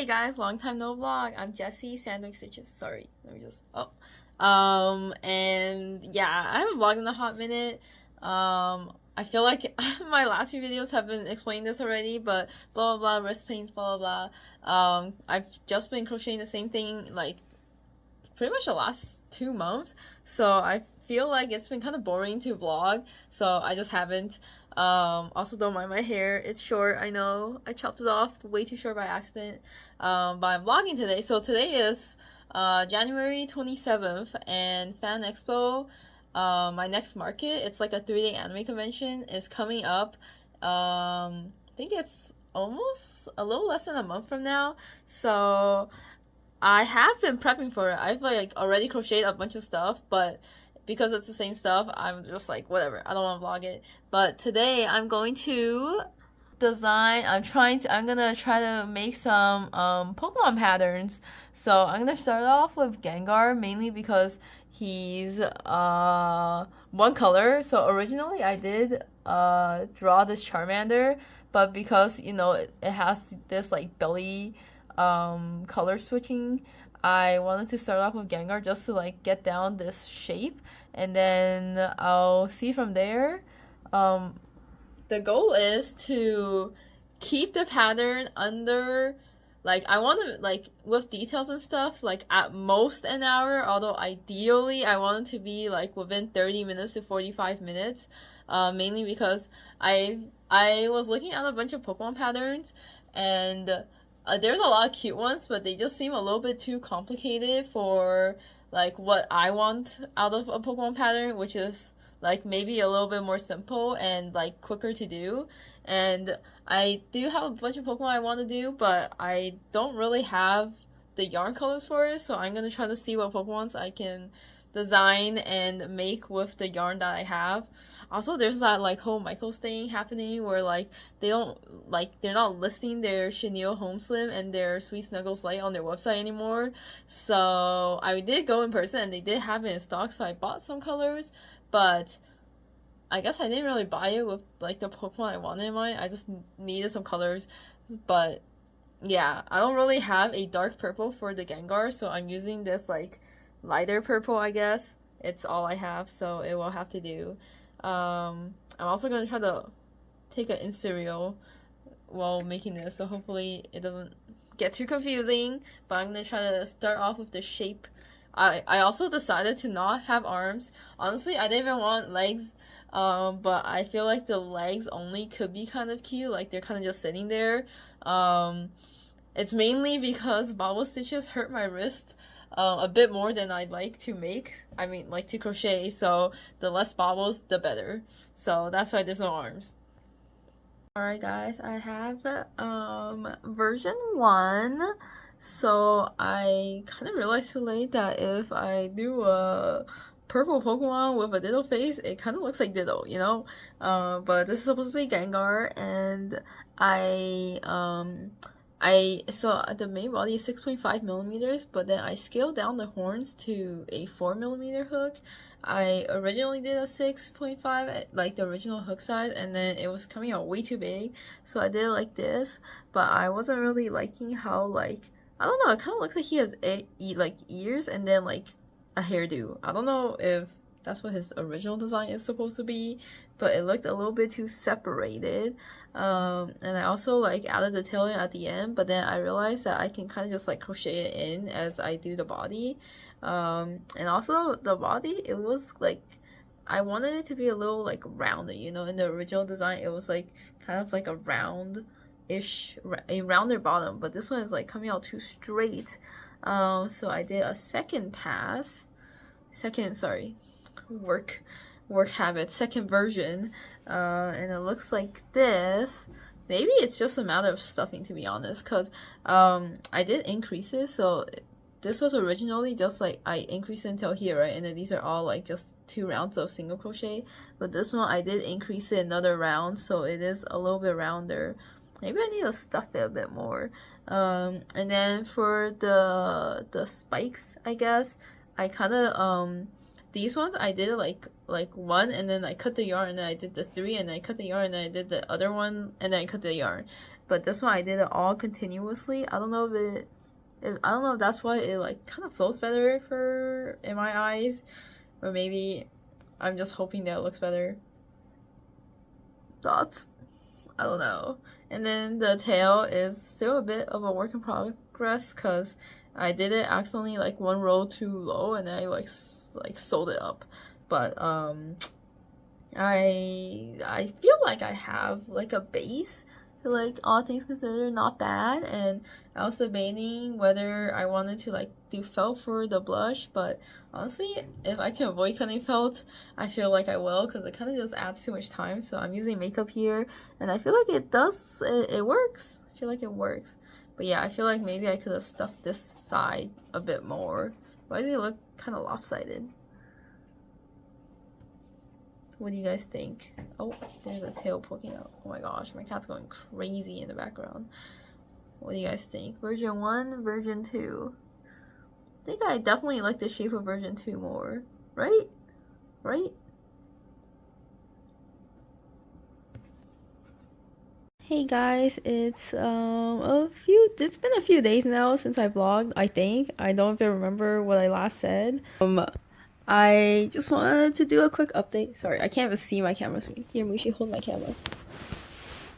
Hey guys, long time no vlog. I'm Jessie, Sandwich Stitches. Sorry, let me just and yeah, I haven't vlogged in a hot minute. I feel like my last few videos have been explaining this already, but blah blah blah, wrist pains, blah blah blah. I've just been crocheting the same thing like pretty much the last 2 months, so I feel like it's been kind of boring to vlog, so I just haven't. Also don't mind my hair, it's short, I know, I chopped it off way too short by accident. But I'm vlogging today, so today is January 27th, and Fan Expo, my next market, it's like a 3-day anime convention, is coming up. I think it's almost a little less than a month from now, so I have been prepping for it. I've like already crocheted a bunch of stuff, but because it's the same stuff, I'm just like, whatever, I don't want to vlog it. But today I'm going to design, I'm gonna try to make some Pokemon patterns. So I'm gonna start off with Gengar, mainly because he's one color. So originally I did draw this Charmander, but because it has this like belly color switching, I wanted to start off with Gengar just to like get down this shape, and then I'll see from there. The goal is to keep the pattern under, like, I want to, like, with details and stuff, like at most an hour, although ideally I want it to be like within 30 minutes to 45 minutes, mainly because I was looking at a bunch of Pokemon patterns, and there's a lot of cute ones, but they just seem a little bit too complicated for like what I want out of a Pokemon pattern, which is like maybe a little bit more simple and like quicker to do. And I do have a bunch of Pokemon I want to do, but I don't really have the yarn colors for it, so I'm gonna try to see what Pokemons I can design and make with the yarn that I have. Also, there's that like whole Michaels thing happening where like they're not listing their Chenille Home Slim and their Sweet Snuggles Light on their website anymore. So I did go in person and they did have it in stock, so I bought some colors, but I guess I didn't really buy it with like the Pokemon I wanted in mind. I just needed some colors, but yeah, I don't really have a dark purple for the Gengar, so I'm using this like lighter purple, I guess. It's all I have, so it will have to do. I'm also gonna try to take an Insta reel while making this, so hopefully it doesn't get too confusing, but I'm gonna try to start off with the shape. I also decided to not have arms. Honestly, I didn't even want legs, but I feel like the legs only could be kind of cute, like they're kind of just sitting there. It's mainly because bobble stitches hurt my wrist a bit more than I'd like to make. I mean, like to crochet, so the less bobbles, the better. So that's why there's no arms. Alright guys, I have version 1. So I kind of realized too late that if I do a purple Pokemon with a Ditto face, it kind of looks like Ditto, you know? But this is supposed to be Gengar, and so the main body is 6.5 millimeters, but then I scaled down the horns to a 4 millimeter hook. I originally did a 6.5, like the original hook size, and then it was coming out way too big, so I did it like this. But I wasn't really liking how, like, I don't know, it kind of looks like he has like ears and then like a hairdo. I don't know if that's what his original design is supposed to be, but it looked a little bit too separated. And I also like added the tail at the end, but then I realized that I can kind of just like crochet it in as I do the body. And also the body, it was like, I wanted it to be a little like rounded, you know. In the original design it was like kind of like a rounder bottom, but this one is like coming out too straight. So I did a second second version, and it looks like this. Maybe it's just a matter of stuffing, to be honest, because I did increase it. So this was originally just like I increased it until here, right? And then these are all like just 2 rounds of single crochet, but this one I did increase it another round, so it is a little bit rounder. Maybe I need to stuff it a bit more. And then for the spikes, I guess I kind of these ones I did like 1, and then I cut the yarn, and then I did the 3, and then I cut the yarn, and then I did the other one, and then I cut the yarn. but this one I did it all continuously. I don't know I don't know if that's why it like kind of flows better for in my eyes, or maybe I'm just hoping that it looks better. Thoughts? I don't know. And then the tail is still a bit of a work in progress because I did it accidentally like one row too low and then I like sewed it up. But I feel like I have like a base, like all things considered, not bad. And I was debating whether I wanted to like do felt for the blush, but honestly, if I can avoid cutting felt, I feel like I will, because it kind of just adds too much time. So I'm using makeup here, and I feel like it works. I feel like it works. But yeah, I feel like maybe I could have stuffed this side a bit more. Why does it look kind of lopsided? What do you guys think? Oh, there's a tail poking out. Oh my gosh, my cat's going crazy in the background. What do you guys think? Version 1, version 2. I think I definitely like the shape of version 2 more. Right? Right? Hey guys, it's been a few days now since I vlogged, I think. I don't even remember what I last said. I just wanted to do a quick update. Sorry, I can't even see my camera screen. Here, Mushi, hold my camera.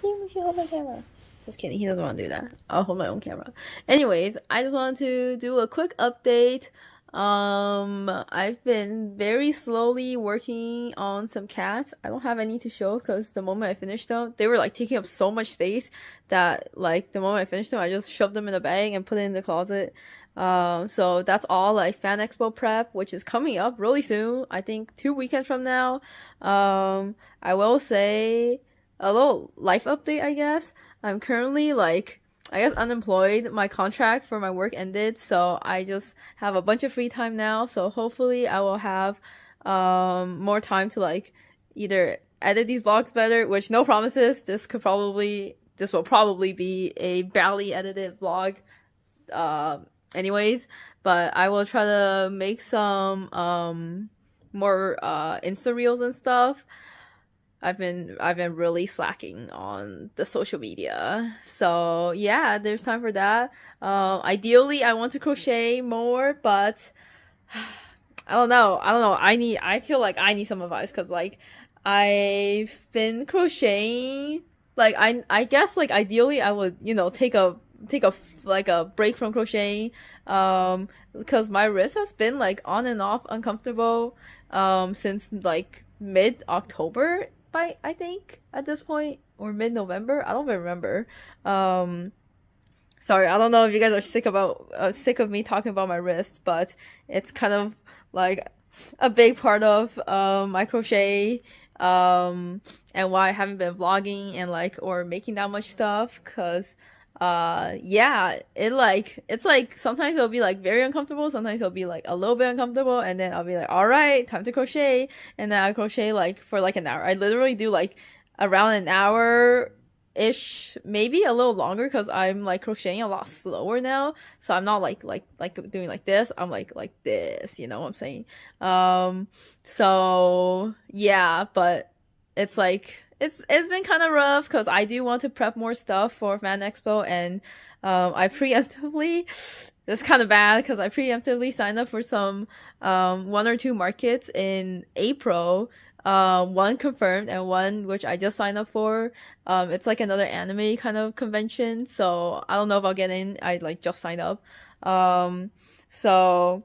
Here, Mushi, hold my camera. Just kidding, he doesn't want to do that. I'll hold my own camera. Anyways, I just wanted to do a quick update. I've been very slowly working on some cats. I don't have any to show because the moment I finished them, they were like taking up so much space that like the moment I finished them, I just shoved them in a bag and put it in the closet. So that's all like Fan Expo prep, which is coming up really soon. I think 2 weekends from now. I will say a little life update, I guess. I'm currently like, I guess, unemployed. My contract for my work ended, so I just have a bunch of free time now. So hopefully I will have more time to like either edit these vlogs better, which no promises. This will probably be a badly edited vlog anyways, but I will try to make some more Insta reels and stuff. I've been really slacking on the social media. So yeah, there's time for that. Ideally I want to crochet more, but I don't know. I feel like I need some advice because like I've been crocheting. Like I guess like ideally I would, you know, take a like a break from crocheting because my wrist has been like on and off uncomfortable since like mid-October, by I think at this point, or mid-November. I don't even remember. Sorry, I don't know if you guys are sick of me talking about my wrist, but it's kind of like a big part of my crochet and why I haven't been vlogging and like or making that much stuff, because yeah, it's like sometimes it'll be like very uncomfortable, sometimes it'll be like a little bit uncomfortable, and then I'll be like, all right, time to crochet, and then I crochet like for like an hour. I literally do like around an hour ish, maybe a little longer, because I'm like crocheting a lot slower now, so I'm not like doing like this. I'm like this, you know what I'm saying? So yeah, but it's like it's been kind of rough because I do want to prep more stuff for Fan Expo, and I preemptively, it's kind of bad because I preemptively signed up for some 1 or 2 markets in April. One confirmed and one which I just signed up for. It's like another anime kind of convention, so I don't know if I'll get in. I like just signed up. So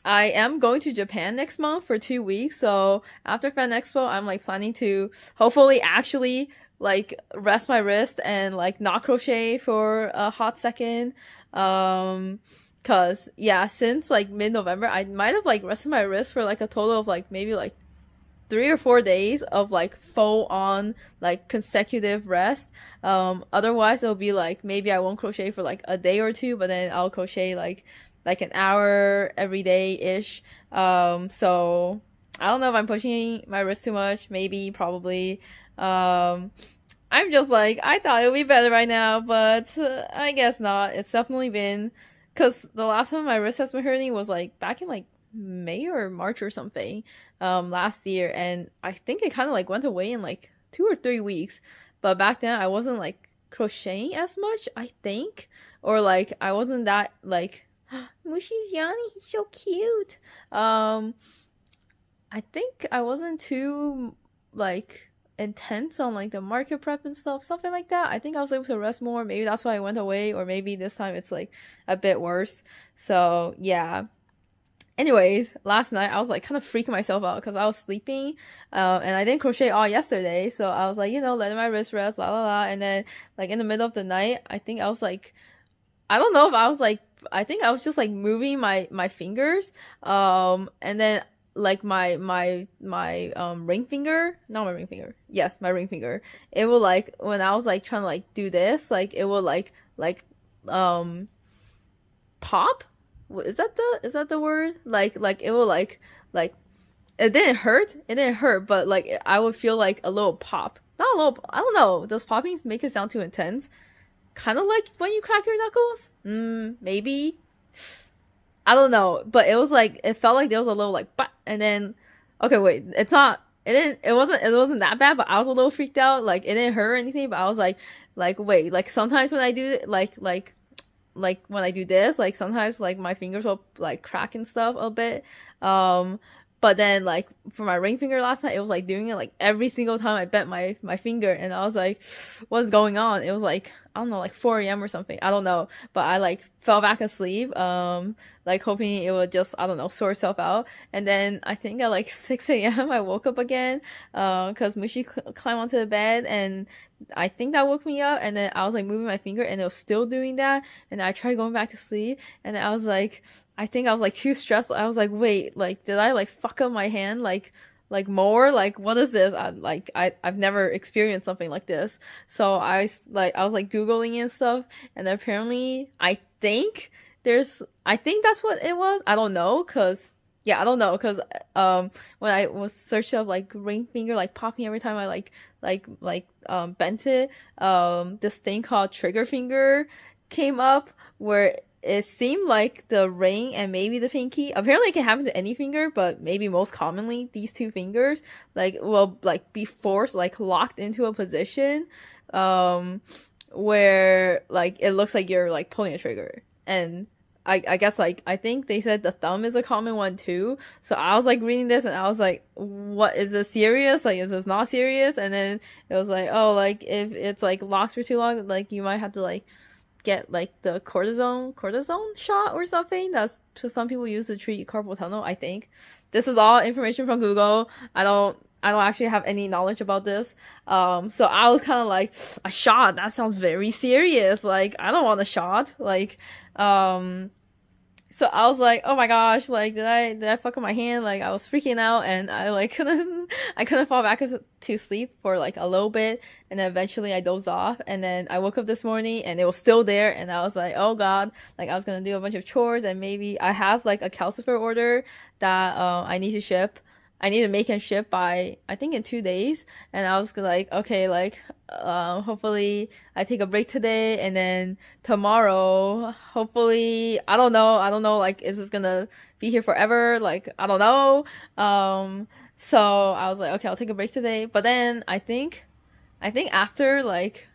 I am going to Japan next month for 2 weeks, so after Fan Expo, I'm like planning to hopefully actually like rest my wrist and like not crochet for a hot second. Cause yeah, since like mid-November, I might have like rested my wrist for like a total of like maybe like 3 or 4 days of like full on like consecutive rest. Otherwise it'll be like maybe I won't crochet for like a day or two, but then I'll crochet like an hour every day ish. So I don't know if I'm pushing my wrist too much. Maybe, probably. I'm just like, I thought it would be better right now, but I guess not. It's definitely been, because the last time my wrist has been hurting was like back in like May or March or something last year, and I think it kind of like went away in like 2 or 3 weeks. But back then I wasn't like crocheting as much, I think. Or like I wasn't that like Mushi's Yanni, he's so cute. I think I wasn't too like intense on like the market prep and stuff, something like that. I think I was able to rest more. Maybe that's why I went away, or maybe this time it's like a bit worse. So yeah. Anyways, last night I was like kind of freaking myself out because I was sleeping, and I didn't crochet all yesterday. So I was like, letting my wrist rest, blah blah blah. And then like in the middle of the night, I think I was like, I don't know if I was like, I think I was just like moving my fingers, and then like my ring finger, not my ring finger, yes, my ring finger. It will like when I was like trying to like do this, like it will like pop. Is that the word? Like it will like it didn't hurt. It didn't hurt, but like I would feel like a little pop. Not a little. I don't know. Does popping make it sound too intense? Kind of like when you crack your knuckles. Maybe. I don't know, but it was like it felt like there was a little like but, and then okay, wait, it's not. It didn't. It wasn't that bad, but I was a little freaked out. Like it didn't hurt or anything, but I was like wait, like sometimes when I do like when I do this, like sometimes like my fingers will like crack and stuff a bit. But then like for my ring finger last night, it was like doing it like every single time I bent my finger, and I was like, what's going on? It was like I don't know, like 4 a.m. or something. I don't know, but I like fell back asleep, like hoping it would just I don't know sort itself out. And then I think at like 6 a.m. I woke up again, because Mushi climbed onto the bed, and I think that woke me up. And then I was like moving my finger, and it was still doing that. And I tried going back to sleep, and I was like, I think I was like too stressed. I was like, wait, like did I like fuck up my hand like more? Like what is this? I've never experienced something like this. So I was like googling and stuff, and apparently I think that's what it was. I don't know, cause yeah, I don't know, cause when I was searching up like ring finger like popping every time I bent it, this thing called trigger finger came up where it seemed like the ring and maybe the pinky. Apparently it can happen to any finger, but maybe most commonly these two fingers like will like be forced like locked into a position where like it looks like you're like pulling a trigger. And I guess like I think they said the thumb is a common one too. So I was like reading this and I was like, what is this serious? Like is this not serious? And then it was like, oh, like if it's like locked for too long, like you might have to like get like the cortisone shot or something. That's so some people use to treat carpal tunnel. I think this is all information from Google. I don't actually have any knowledge about this. So I was kind of like, a shot, that sounds very serious. Like I don't want a shot. Like so I was like, oh my gosh, like did I fuck up my hand? Like I was freaking out, and I like couldn't fall back to sleep for like a little bit, and then eventually I dozed off, and then I woke up this morning and it was still there, and I was like, oh god, like I was gonna do a bunch of chores, and maybe I have like a calcifer order that I need to ship. I need to make and ship by I think in 2 days, and I was like, okay, like hopefully I take a break today, and then tomorrow hopefully I don't know like is this gonna be here forever, like I don't know. So I was like, okay, I'll take a break today, but then I think after like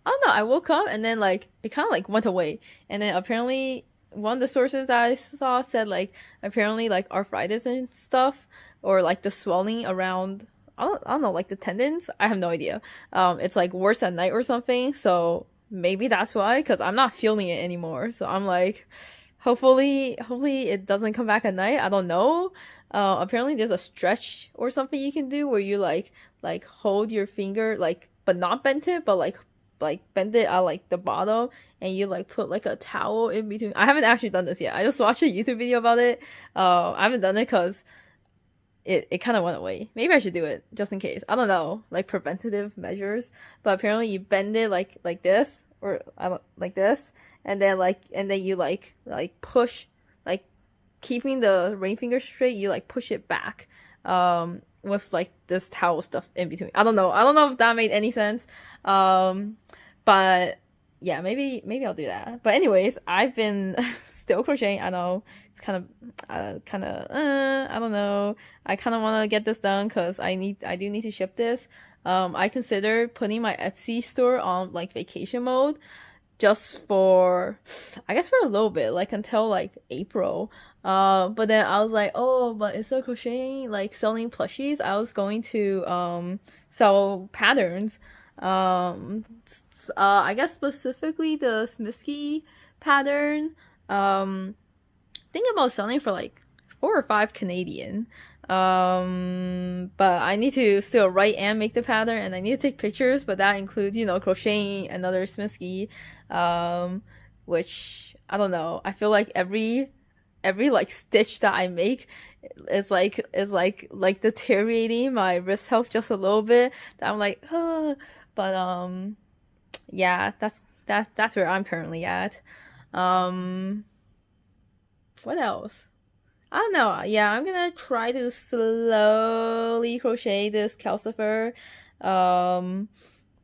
I don't know, I woke up and then like it kind of like went away, and then apparently one of the sources that I saw said like apparently like arthritis and stuff, or like the swelling around I don't know like the tendons. I have no idea. It's like worse at night or something. So maybe that's why, because I'm not feeling it anymore. So I'm like, hopefully it doesn't come back at night. I don't know. Apparently there's a stretch or something you can do where you like hold your finger like but not bend it, but like bend it at like the bottom, and you like put like a towel in between. I haven't actually done this yet. I just watched a YouTube video about it. I haven't done it because it kind of went away. Maybe I should do it just in case. I don't know, like preventative measures. But apparently you bend it like this, or I don't like this, and then you like push, like keeping the ring finger straight. You like push it back, with like this towel stuff in between. I don't know if that made any sense. But yeah, maybe I'll do that. But anyways, I've been still crocheting. I know it's kind of I don't know. I kind of want to get this done because I do need to ship this. I considered putting my Etsy store on like vacation mode just for, I guess, for a little bit, like until like April. But then I was like, oh, but instead of crocheting, like selling plushies, I was going to sell patterns. I guess specifically the Smisky pattern. Thinking about selling for like 4 or 5 Canadian. But I need to still write and make the pattern, and I need to take pictures, but that includes, you know, crocheting another Smisky, which I don't know. I feel like every like stitch that I make is like deteriorating my wrist health just a little bit. That I'm like, but yeah, that's where I'm currently at. Um, what else? I don't know. Yeah, I'm gonna try to slowly crochet this calcifer. Um,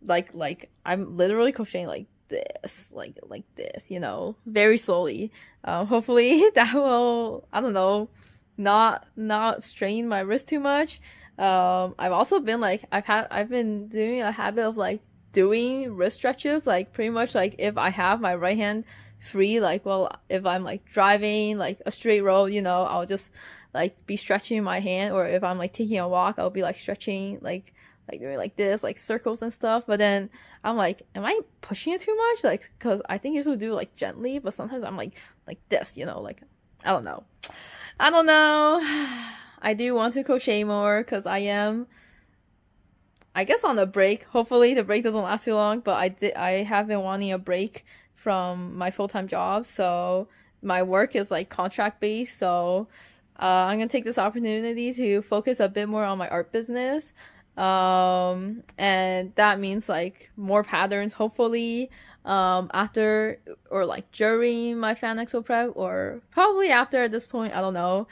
like I'm literally crocheting like this, like this, you know, very slowly. Hopefully that will, I don't know, not strain my wrist too much. I've also been like I've been doing a habit of like doing wrist stretches, like pretty much like if I have my right hand free, like, well, if I'm like driving like a straight road, you know, I'll just like be stretching my hand, or if I'm like taking a walk, I'll be like stretching like doing like this, like circles and stuff. But then I'm like, am I pushing it too much? Like, because I think you're supposed to do like gently, but sometimes I'm like this, you know, like I don't know. I don't know. I do want to crochet more because I guess on a break. Hopefully the break doesn't last too long, but I have been wanting a break from my full-time job, so my work is like contract based, so I'm gonna take this opportunity to focus a bit more on my art business. And that means like more patterns, hopefully, after or like during my Fan Expo prep, or probably after at this point, I don't know.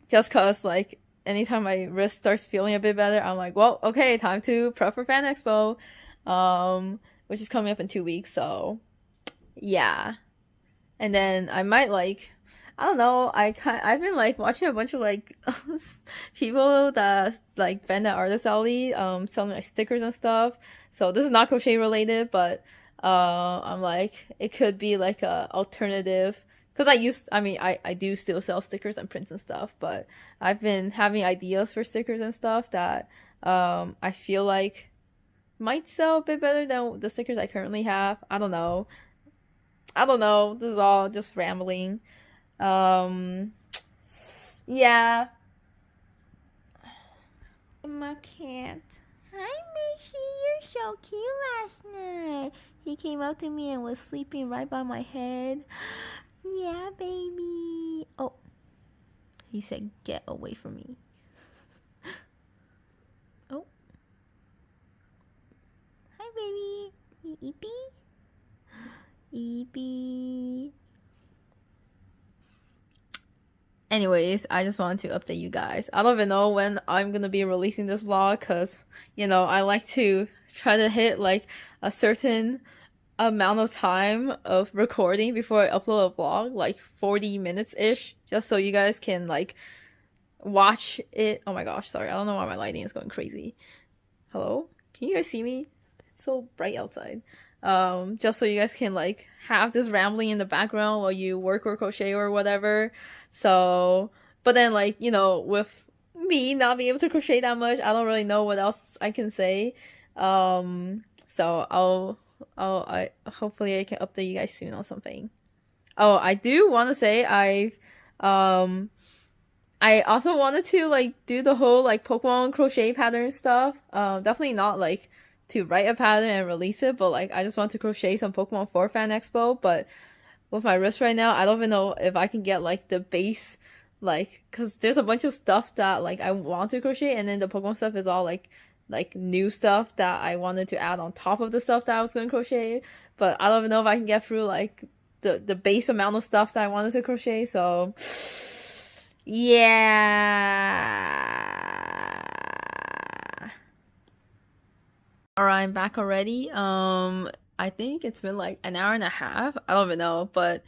Just cause like anytime my wrist starts feeling a bit better, I'm like, well, okay, time to prep for Fan Expo, which is coming up in 2 weeks. So yeah, and then I might like, I don't know. I've been like watching a bunch of like people that like vend at Artist Alley, selling like stickers and stuff. So this is not crochet related, but I'm like, it could be like a alternative, because I do still sell stickers and prints and stuff, but I've been having ideas for stickers and stuff that I feel like might sell a bit better than the stickers I currently have. I don't know. I don't know. This is all just rambling. Um, yeah. My cat. Hi, Mishy. You're so cute last night. He came up to me and was sleeping right by my head. Yeah, baby. Oh, he said, get away from me. Oh. Hi, baby. Eepy? Eepy. Anyways, I just wanted to update you guys. I don't even know when I'm gonna be releasing this vlog, because, you know, I like to try to hit like a certain amount of time of recording before I upload a vlog, like 40 minutes-ish, just so you guys can like watch it. Oh my gosh, sorry, I don't know why my lighting is going crazy. Hello? Can you guys see me? It's so bright outside. Just so you guys can like have this rambling in the background while you work or crochet or whatever. So, but then like, you know, with me not being able to crochet that much, I don't really know what else I can say. So I hopefully I can update you guys soon on something. Oh, I do want to say I also wanted to like do the whole like Pokemon crochet pattern stuff. Definitely not like to write a pattern and release it, but like I just want to crochet some Pokemon for Fan Expo. But with my wrist right now, I don't even know if I can get like the base, like, because there's a bunch of stuff that like I want to crochet, and then the Pokemon stuff is all like new stuff that I wanted to add on top of the stuff that I was going to crochet. But I don't even know if I can get through like the base amount of stuff that I wanted to crochet. So yeah. Alright, I'm back already. I think it's been like an hour and a half. I don't even know, but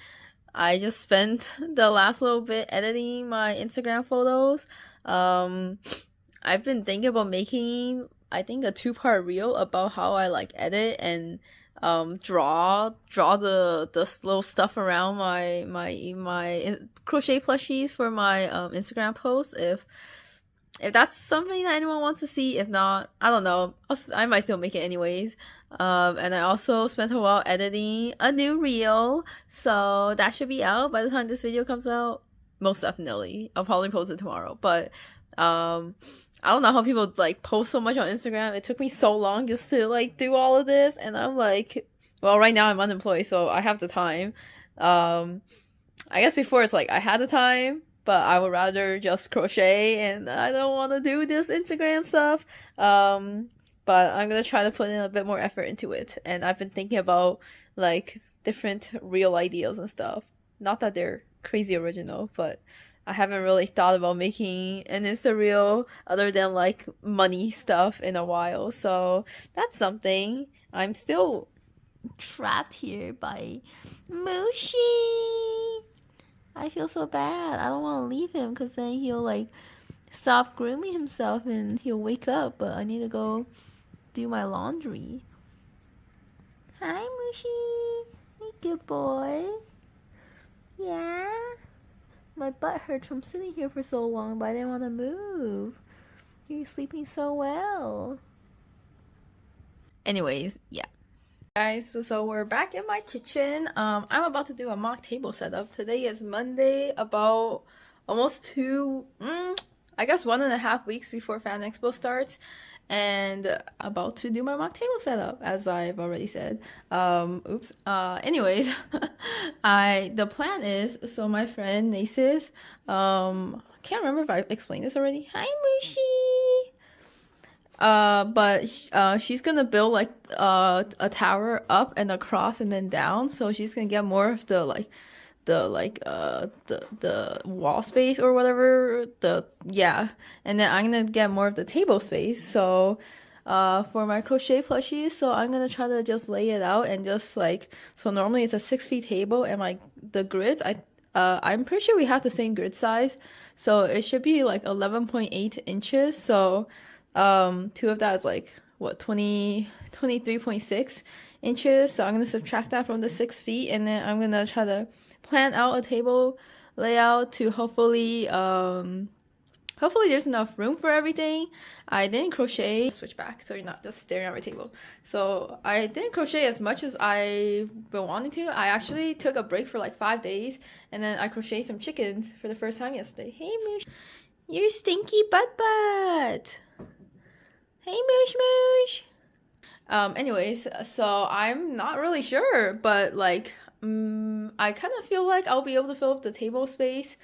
I just spent the last little bit editing my Instagram photos. I've been thinking about making, I think, a 2-part reel about how I like edit and draw the little stuff around my crochet plushies for my Instagram posts. If that's something that anyone wants to see. If not, I don't know. I might still make it anyways. And I also spent a while editing a new reel, so that should be out by the time this video comes out. Most definitely. I'll probably post it tomorrow. But I don't know how people like post so much on Instagram. It took me so long just to like do all of this, and I'm like, well, right now I'm unemployed, so I have the time. I guess before it's like I had the time, but I would rather just crochet, and I don't want to do this Instagram stuff. But I'm gonna try to put in a bit more effort into it, and I've been thinking about like different real ideas and stuff. Not that they're crazy original, but I haven't really thought about making an Insta reel other than like money stuff in a while. So that's something. I'm still trapped here by Mushi. I feel so bad. I don't want to leave him because then he'll like stop grooming himself and he'll wake up. But I need to go do my laundry. Hi, Mushi. Hey, good boy. Yeah. My butt hurts from sitting here for so long, but I didn't want to move. You're sleeping so well. Anyways, yeah. Guys, so we're back in my kitchen. I'm about to do a mock table setup. Today is Monday, about almost I guess 1.5 weeks before Fan Expo starts, and about to do my mock table setup, as I've already said. Oops. Anyways, the plan is, so my friend Nasis, can't remember if I explained this already. Hi, Mushi. But she's gonna build like a tower up and across and then down, so she's gonna get more of the wall space or whatever, and then I'm gonna get more of the table space. So for my crochet plushies, so I'm gonna try to just lay it out and just like, so normally it's a 6 feet table, and like the grids, I'm pretty sure we have the same grid size, so it should be like 11.8 inches. So 2 of that is like what, 23.6 inches. So I'm gonna subtract that from the 6 feet, and then I'm gonna try to plan out a table layout to hopefully there's enough room for everything. I didn't crochet, switch back so you're not just staring at my table. So I didn't crochet as much as I've been wanting to. I actually took a break for like 5 days, and then I crocheted some chickens for the first time yesterday. Hey Moosh, you stinky butt. Hey Moosh Moosh. Anyways, so I'm not really sure, but like I kind of feel like I'll be able to fill up the table space,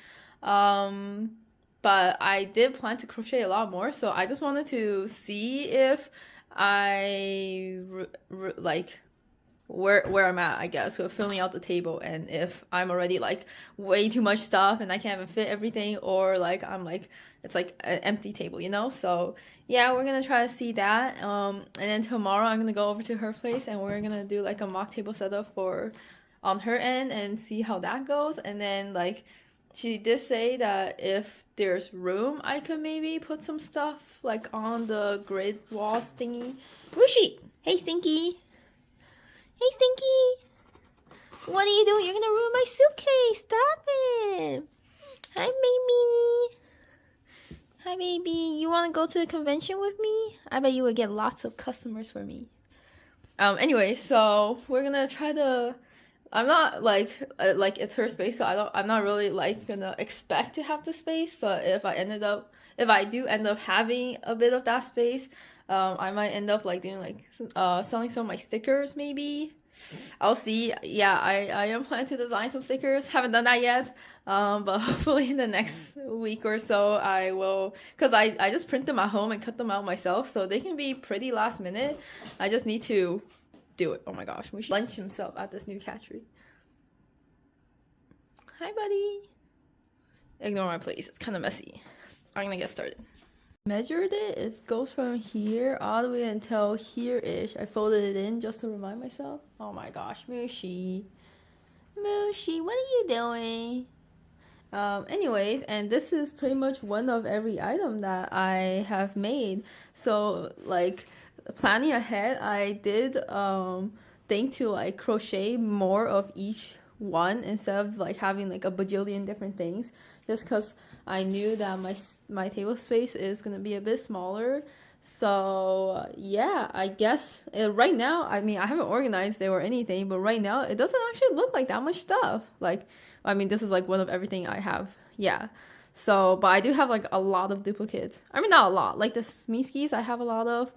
but I did plan to crochet a lot more, so I just wanted to see if I like where I'm at, I guess, with filling out the table, and if I'm already like way too much stuff and I can't even fit everything, or like I'm like, it's like an empty table, you know? So yeah, we're gonna try to see that, and then tomorrow I'm gonna go over to her place and we're gonna do like a mock table setup on her end and see how that goes. And then like she did say that if there's room, I could maybe put some stuff like on the grid walls thingy. Whooshy! Hey Stinky! Hey Stinky! What are you doing? You're gonna ruin my suitcase! Stop it! Hi baby! Hi baby! You wanna go to the convention with me? I bet you would get lots of customers for me. Anyway, so we're gonna try to, I'm not like it's her space, so I'm not really like gonna expect to have the space, but if I do end up having a bit of that space, I might end up like doing like selling some of my stickers maybe. I'll see. Yeah, I am planning to design some stickers. Haven't done that yet, but hopefully in the next week or so I will, because I just print them at home and cut them out myself, so they can be pretty last minute. I just need to do it. Oh my gosh, we should lunch himself at this new catchery. Hi buddy. Ignore my place, it's kind of messy. I'm gonna get started. Measured it. It goes from here all the way until here-ish. I folded it in just to remind myself. Oh my gosh, Mushi. Mushi, what are you doing? Anyways, and this is pretty much one of every item that I have made. So like planning ahead, I did think to like crochet more of each one instead of like having like a bajillion different things, just because I knew that my table space is gonna be a bit smaller. So yeah, I guess right now, I mean, I haven't organized it or anything, but right now it doesn't actually look like that much stuff. Like, I mean, this is like one of everything I have. Yeah. So, but I do have like a lot of duplicates. I mean, not a lot. Like the Smeeskies, I have a lot of.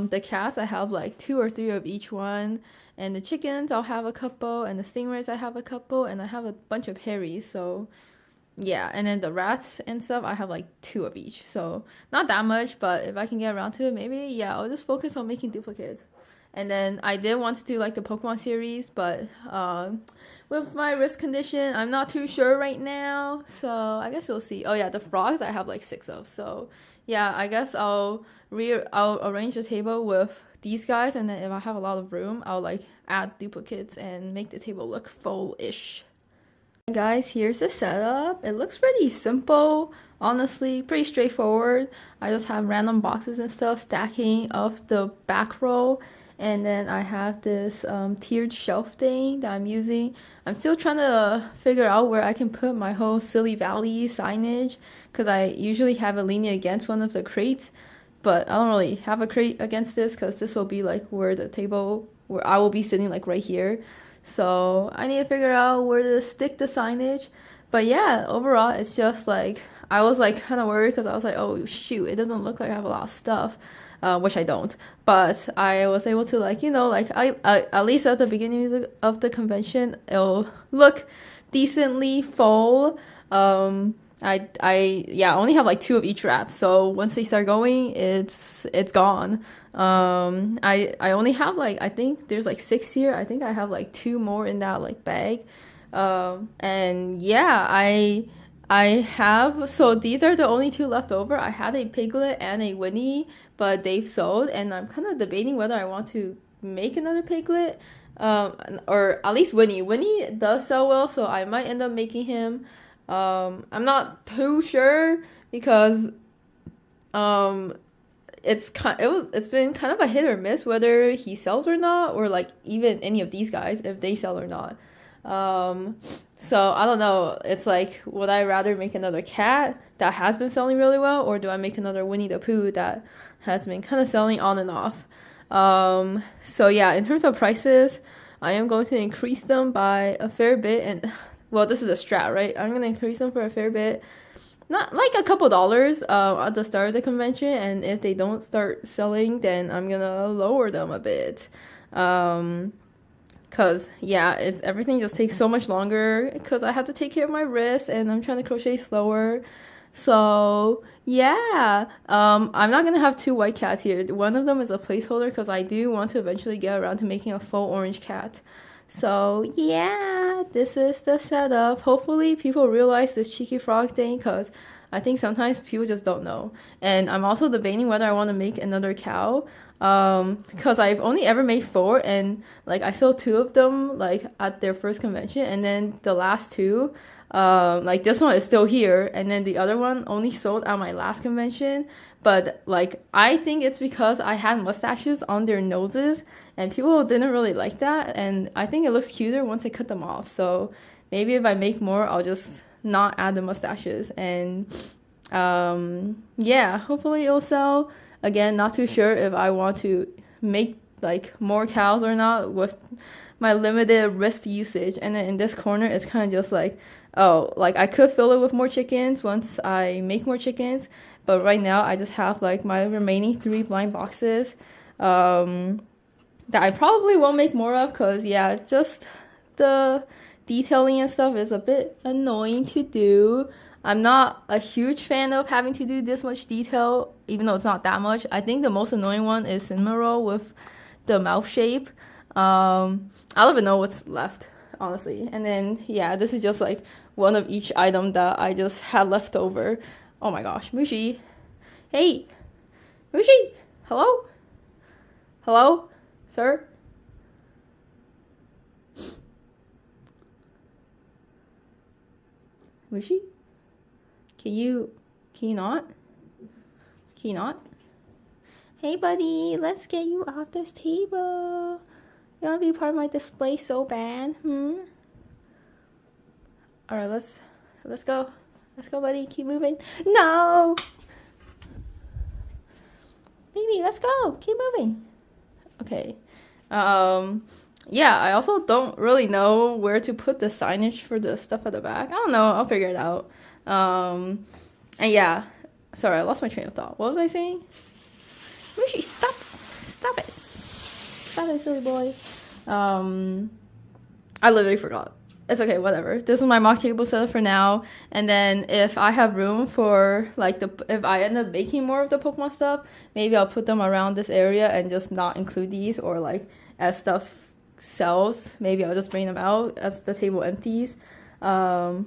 The cats, I have like 2 or 3 of each one. And the chickens, I'll have a couple. And the stingrays, I have a couple. And I have a bunch of Harrys. So, yeah. And then the rats and stuff, I have like 2 of each. So, not that much. But if I can get around to it, maybe, yeah, I'll just focus on making duplicates. And then I did want to do like the Pokemon series, but with my wrist condition, I'm not too sure right now. So I guess we'll see. Oh yeah, the frogs I have like 6 of. So yeah, I guess I'll arrange the table with these guys, and then if I have a lot of room, I'll like add duplicates and make the table look full-ish. Guys, here's the setup. It looks pretty simple, honestly, pretty straightforward. I just have random boxes and stuff stacking up the back row. And then I have this tiered shelf thing that I'm using. I'm still trying to figure out where I can put my whole Silly Valley signage, because I usually have it leaning against one of the crates, but I don't really have a crate against this because this will be like where the table, where I will be sitting like right here. So I need to figure out where to stick the signage. But yeah, overall it's just like, I was like kind of worried because I was like, oh shoot, it doesn't look like I have a lot of stuff. Which I don't, but I was able to like, you know, like I at least at the beginning of the convention, it'll look decently full. I only have like 2 of each rat, so once they start going, it's gone. I only have like, I think there's like 6 here. I think I have like 2 more in that like bag. And yeah, I have, so these are the only 2 left over. I had a Piglet and a Winnie, but they've sold, and I'm kind of debating whether I want to make another Piglet, or at least Winnie. Winnie does sell well, so I might end up making him. I'm not too sure because it's been kind of a hit or miss whether he sells or not, or like even any of these guys if they sell or not. So I don't know. It's like, would I rather make another cat that has been selling really well, or do I make another Winnie the Pooh that has been kind of selling on and off? So yeah, in terms of prices, I am going to increase them by a fair bit, and well, this is a strat, right? I'm gonna increase them for a fair bit, not like a couple dollars at the start of the convention, and if they don't start selling, then I'm gonna lower them a bit. Cause yeah, it's everything just takes so much longer because I have to take care of my wrist and I'm trying to crochet slower. So yeah, I'm not gonna have 2 white cats here. One of them is a placeholder because I do want to eventually get around to making a full orange cat. So yeah, this is the setup. Hopefully people realize this cheeky frog thing, because I think sometimes people just don't know. And I'm also debating whether I want to make another cow, because I've only ever made 4, and like I sold 2 of them like at their first convention, and then the last 2, like this one is still here, and then the other one only sold at my last convention. But like I think it's because I had mustaches on their noses and people didn't really like that, and I think it looks cuter once I cut them off. So maybe if I make more, I'll just not add the mustaches, and yeah, hopefully it'll sell. Again, not too sure if I want to make like more cows or not with my limited wrist usage. And then in this corner, it's kind of just like, oh, like I could fill it with more chickens once I make more chickens. But right now, I just have like my remaining 3 blind boxes that I probably won't make more of, because yeah, just the detailing and stuff is a bit annoying to do. I'm not a huge fan of having to do this much detail, even though it's not that much. I think the most annoying one is cinnamon roll with the mouth shape. I don't even know what's left, honestly. And then, yeah, this is just like one of each item that I just had left over. Oh my gosh, Mushi. Hey, Mushi, hello? Hello, sir? Mushi? Can you not? Can you not? Hey buddy, let's get you off this table. You wanna be part of my display so bad? Alright, let's go. Let's go, buddy. Keep moving. No! Baby, let's go. Keep moving. Okay. Yeah, I also don't really know where to put the signage for the stuff at the back. I don't know. I'll figure it out. And yeah. Sorry, I lost my train of thought. What was I saying? Mushi, stop. Stop it. Stop it, silly boy. I literally forgot. It's okay, whatever. This is my mock table setup for now. And then if I have room for like if I end up making more of the Pokemon stuff, maybe I'll put them around this area and just not include these, or like as stuff sells, maybe I'll just bring them out as the table empties. If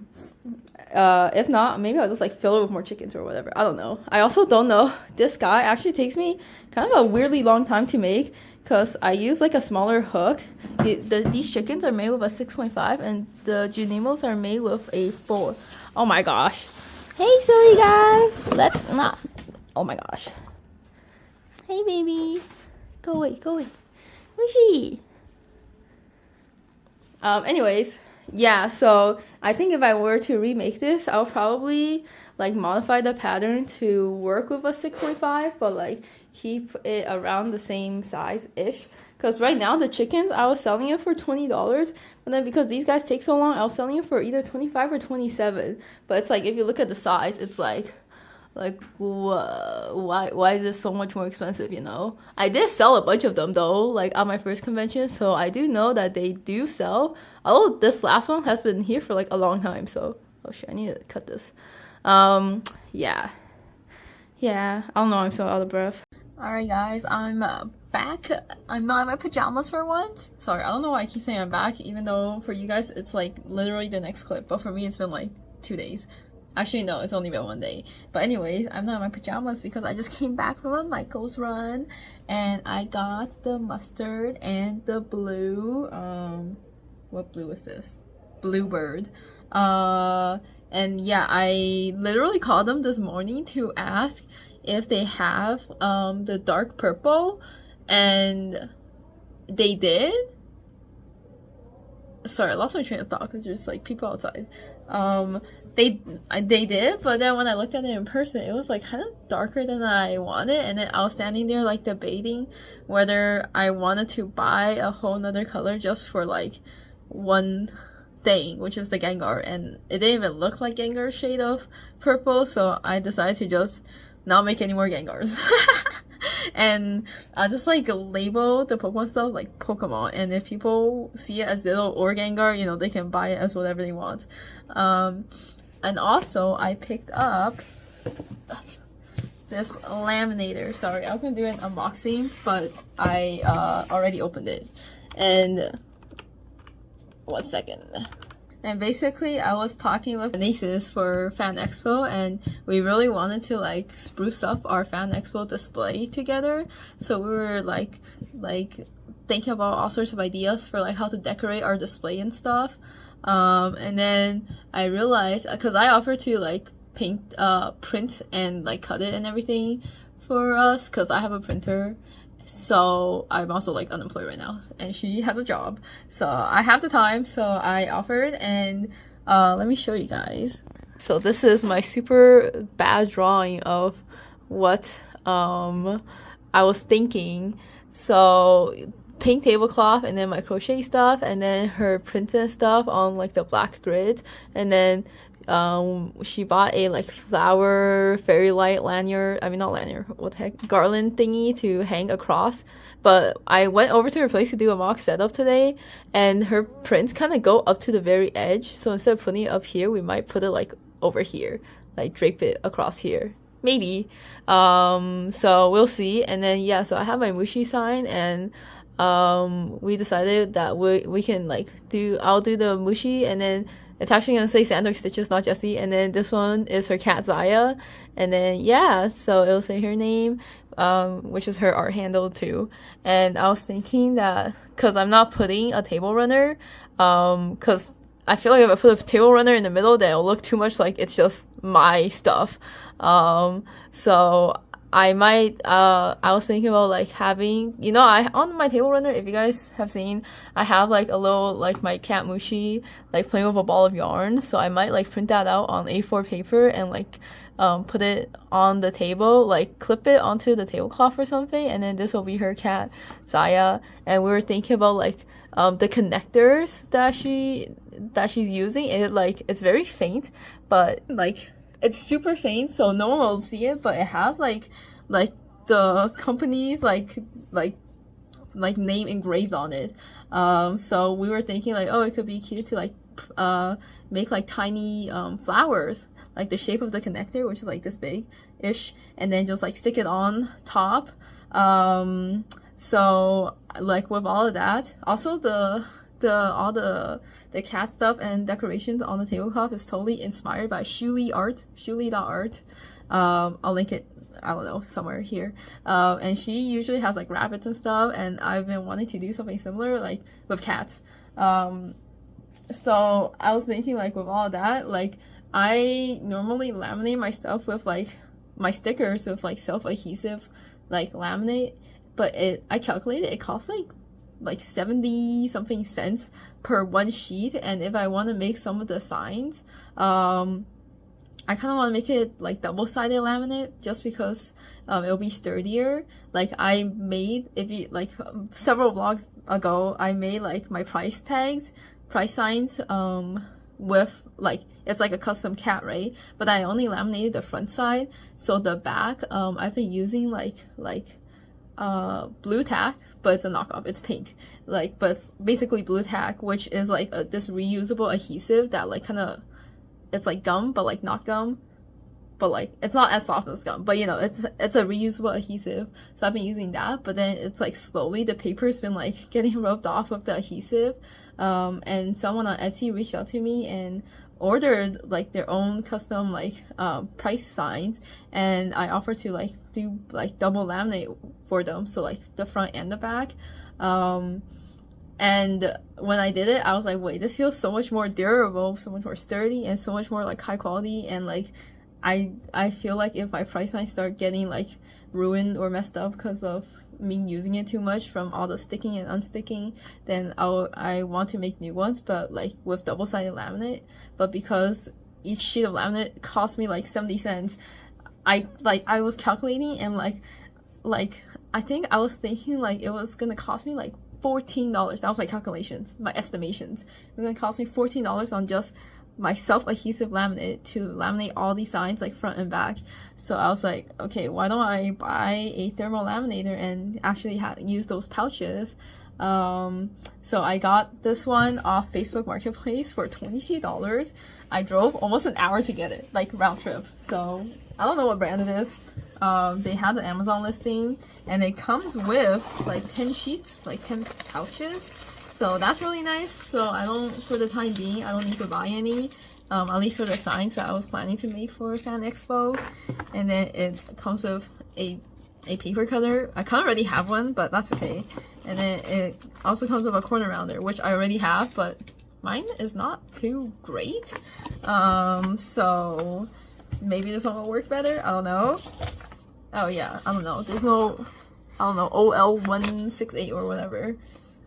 not, maybe I'll just like fill it with more chickens or whatever. I don't know. I also don't know. This guy actually takes me kind of a weirdly long time to make, because I use like a smaller hook. These chickens are made with a 6.5 and the Junimos are made with a 4. Oh my gosh. Hey silly guy. Let's not. Oh my gosh. Hey baby. Go away, go away. Where's she? Anyways, yeah, so I think if I were to remake this, I'll probably like modify the pattern to work with a 6.5, but like keep it around the same size-ish. Because right now the chickens, I was selling it for $20, but then because these guys take so long, I was selling it for either 25 or 27. But it's like, if you look at the size, it's like why is this so much more expensive, you know? I did sell a bunch of them though, like at my first convention, so I do know that they do sell. Although this last one has been here for like a long time, so oh shit, I need to cut this. Yeah, I don't know, I'm so out of breath. Alright guys, I'm back. I'm not in my pajamas for once. Sorry, I don't know why I keep saying I'm back, even though for you guys it's like literally the next clip, but for me it's been like 2 days. Actually, no, it's only been 1 day. But anyways, I'm not in my pajamas because I just came back from a Michael's run. And I got the mustard and the blue. What blue is this? Bluebird. And yeah, I literally called them this morning to ask if they have the dark purple. And they did. Sorry, I lost my train of thought because there's like people outside. They did, but then when I looked at it in person, it was like kind of darker than I wanted, and then I was standing there like debating whether I wanted to buy a whole nother color just for like one thing, which is the Gengar, and it didn't even look like Gengar's shade of purple, so I decided to just not make any more Gengars. And I just like label the Pokemon stuff like Pokemon, and if people see it as little or Gengar, you know, they can buy it as whatever they want. And also I picked up this laminator. Sorry, I was gonna do an unboxing, but I already opened it. And 1 second. And basically, I was talking with Naces for Fan Expo, and we really wanted to like spruce up our Fan Expo display together. So we were like thinking about all sorts of ideas for like how to decorate our display and stuff. And then I realized, because I offered to like print and like cut it and everything for us, because I have a printer. So I'm also like unemployed right now, and she has a job, so I have the time, so I offered. And let me show you guys. So this is my super bad drawing of what I was thinking. So pink tablecloth, and then my crochet stuff, and then her princess stuff on like the black grid, and then she bought a like flower fairy light lanyard, I mean not lanyard, what the heck, garland thingy to hang across. But I went over to her place to do a mock setup today, and her prints kind of go up to the very edge, so instead of putting it up here, we might put it like over here, like drape it across here, maybe. So we'll see. And then yeah, so I have my Mushi sign, and we decided that we can like I'll do the Mushi, and then it's actually gonna say Sandor Stitches, not Jessie. And then this one is her cat Zaya. And then yeah, so it'll say her name, which is her art handle too. And I was thinking that because I'm not putting a table runner, because I feel like if I put a table runner in the middle, then it'll look too much like it's just my stuff. So I might, I was thinking about like having, you know, I on my table runner, if you guys have seen, I have like a little, like my cat Mushi, like playing with a ball of yarn. So I might like print that out on A4 paper and like put it on the table, like clip it onto the tablecloth or something, and then this will be her cat, Zaya. And we were thinking about like the connectors that she's using. It like, it's very faint, but like it's super faint, so no one will see it, but it has like the company's like name engraved on it. So we were thinking like, oh, it could be cute to like make like tiny flowers, like the shape of the connector, which is like this big ish, and then just like stick it on top. So like with all of that, also all the cat stuff and decorations on the tablecloth is totally inspired by Shuli.art. I'll link it, I don't know, somewhere here. And she usually has like rabbits and stuff, and I've been wanting to do something similar like with cats. So I was thinking like with all of that, like I normally laminate my stuff with like my stickers with like self-adhesive like laminate, but I calculated it costs like 70 something cents per one sheet, and if I want to make some of the signs, I kind of want to make it like double-sided laminate just because it'll be sturdier. Like I made, if you like several vlogs ago, I made like my price signs with like, it's like a custom cat, right? But I only laminated the front side, so the back I've been using like blue tack, but it's a knockoff, it's pink, like, but it's basically blue tack, which is like this reusable adhesive that like kind of, it's like gum, but like not gum, but like it's not as soft as gum, but you know, it's a reusable adhesive. So I've been using that, but then it's like slowly the paper's been like getting rubbed off with the adhesive, and someone on Etsy reached out to me and ordered like their own custom like price signs, and I offered to like do like double laminate for them, so like the front and the back. And when I did it, I was like, wait, this feels so much more durable, so much more sturdy, and so much more like high quality. And like I feel like if my price signs start getting like ruined or messed up because of me using it too much from all the sticking and unsticking, then I want to make new ones, but like with double-sided laminate. But because each sheet of laminate cost me like 70 cents, I was calculating, and like I think I was thinking like it was gonna cost me like $14. That was my calculations, my estimations. It was gonna cost me $14 on just my self-adhesive laminate to laminate all these signs like front and back. So I was like, okay, why don't I buy a thermal laminator and actually use those pouches. So I got this one off Facebook Marketplace for $22. I drove almost an hour to get it, like round trip. So I don't know what brand it is. They had the Amazon listing, and it comes with like 10 sheets, like 10 pouches. So that's really nice. So for the time being, I don't need to buy any, at least for the signs that I was planning to make for Fan Expo. And then it comes with a paper cutter. I kind of already have one, but that's okay. And then it also comes with a corner rounder, which I already have, but mine is not too great. So maybe this one will work better. I don't know. Oh yeah, I don't know. There's no, I don't know, OL168 or whatever.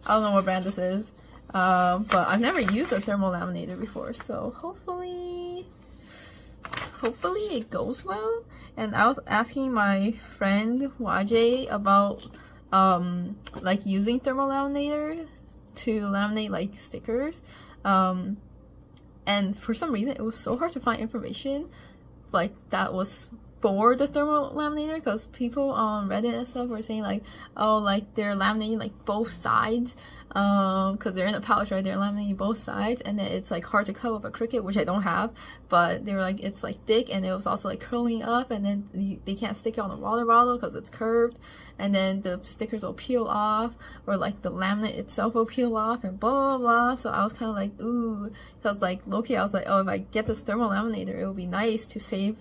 I don't know what brand this is, but I've never used a thermal laminator before, so hopefully it goes well. And I was asking my friend YJ about like using thermal laminator to laminate like stickers, and for some reason it was so hard to find information like that was for the thermal laminator, because people on Reddit and stuff were saying like, oh, like they're laminating like both sides, because they're in a pouch, right? They're laminating both sides, and then it's like hard to cut with a Cricut, which I don't have, but they were like, it's like thick, and it was also like curling up, and then they can't stick it on a water bottle because it's curved, and then the stickers will peel off, or like the laminate itself will peel off, and blah blah blah. So I was kind of like, ooh, because like low-key I was like, oh, if I get this thermal laminator, it would be nice to save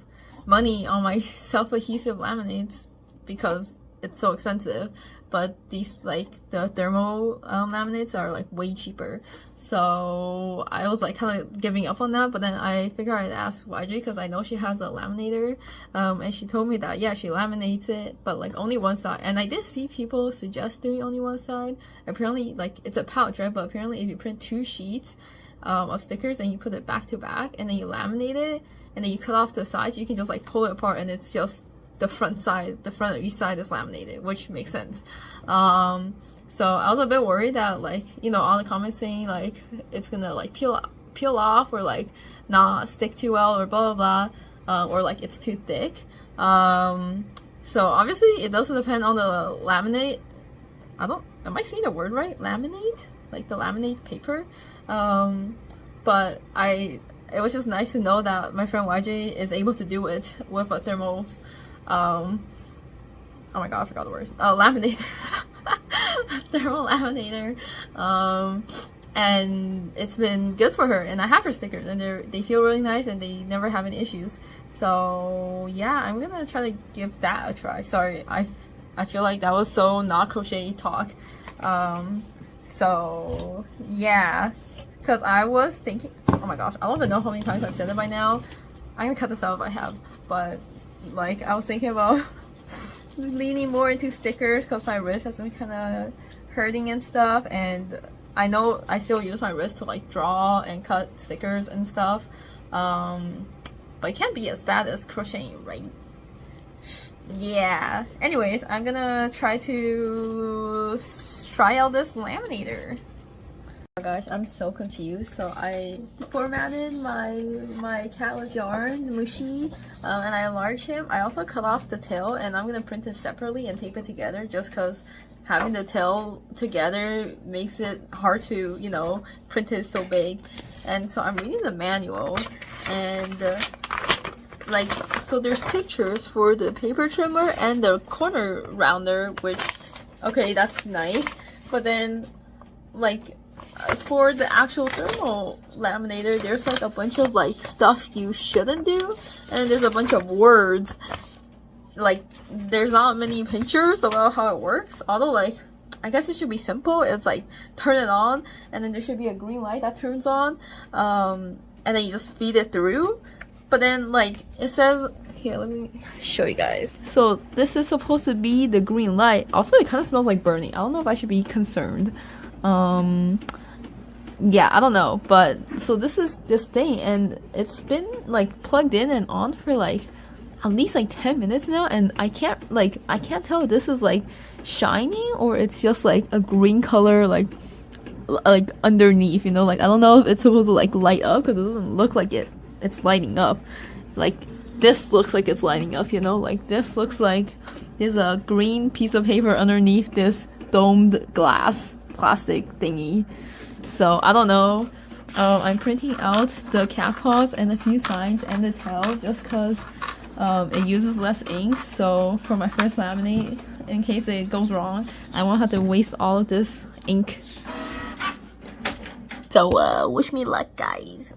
money on my self-adhesive laminates, because it's so expensive, but these like the thermal laminates are like way cheaper. So I was like kind of giving up on that, but then I figured I'd ask YJ because I know she has a laminator, and she told me that yeah, she laminates it, but like only one side. And I did see people suggest doing only one side. Apparently, like it's a pouch, right? But apparently if you print 2 sheets of stickers and you put it back to back and then you laminate it and then you cut off the sides, you can just like pull it apart and it's just the front of each side is laminated, which makes sense. So I was a bit worried that like, you know, all the comments saying like it's gonna like peel off or like not stick too well or blah blah blah, or like it's too thick. So obviously it doesn't depend on the laminate. Am I saying the word right? Laminate? Like the laminate paper. But it was just nice to know that my friend YJ is able to do it with a thermal oh my god, I forgot the word. Laminator. Thermal laminator. And it's been good for her, and I have her stickers and they feel really nice and they never have any issues. So yeah, I'm gonna try to give that a try. Sorry, I feel like that was so not crochet talk. So yeah, because I was thinking, oh my gosh, I don't even know how many times I've said it by now. I'm gonna cut this out if I have, but like I was thinking about leaning more into stickers because my wrist has been kind of hurting and stuff, and I know I still use my wrist to like draw and cut stickers and stuff, but it can't be as bad as crocheting, right? Yeah, anyways, I'm gonna try out this laminator. Oh my gosh, I'm so confused. So I formatted my cat with yarn, Mushy, and I enlarged him. I also cut off the tail, and I'm gonna print it separately and tape it together just because having the tail together makes it hard to, you know, print it so big. And so I'm reading the manual, and like, so there's pictures for the paper trimmer and the corner rounder, which, okay, that's nice, but then like for the actual thermal laminator, there's like a bunch of like stuff you shouldn't do, and there's a bunch of words. Like there's not many pictures about how it works, although like I guess it should be simple. It's like turn it on, and then there should be a green light that turns on, and then you just feed it through. But then like it says here, let me show you guys. So this is supposed to be the green light. Also, it kind of smells like burning. I don't know if I should be concerned. Yeah, I don't know, but so this is this thing, and it's been like plugged in and on for like at least like 10 minutes now, and I can't tell if this is like shining or it's just like a green color like underneath, you know, like I don't know if it's supposed to like light up because it doesn't look like it's lighting up. Like this looks like it's lighting up, you know, like this looks like there's a green piece of paper underneath this domed glass plastic thingy. So I don't know. I'm printing out the cat paws and a few signs and the tail just because it uses less ink. So for my first laminate, in case it goes wrong, I won't have to waste all of this ink. So wish me luck, guys.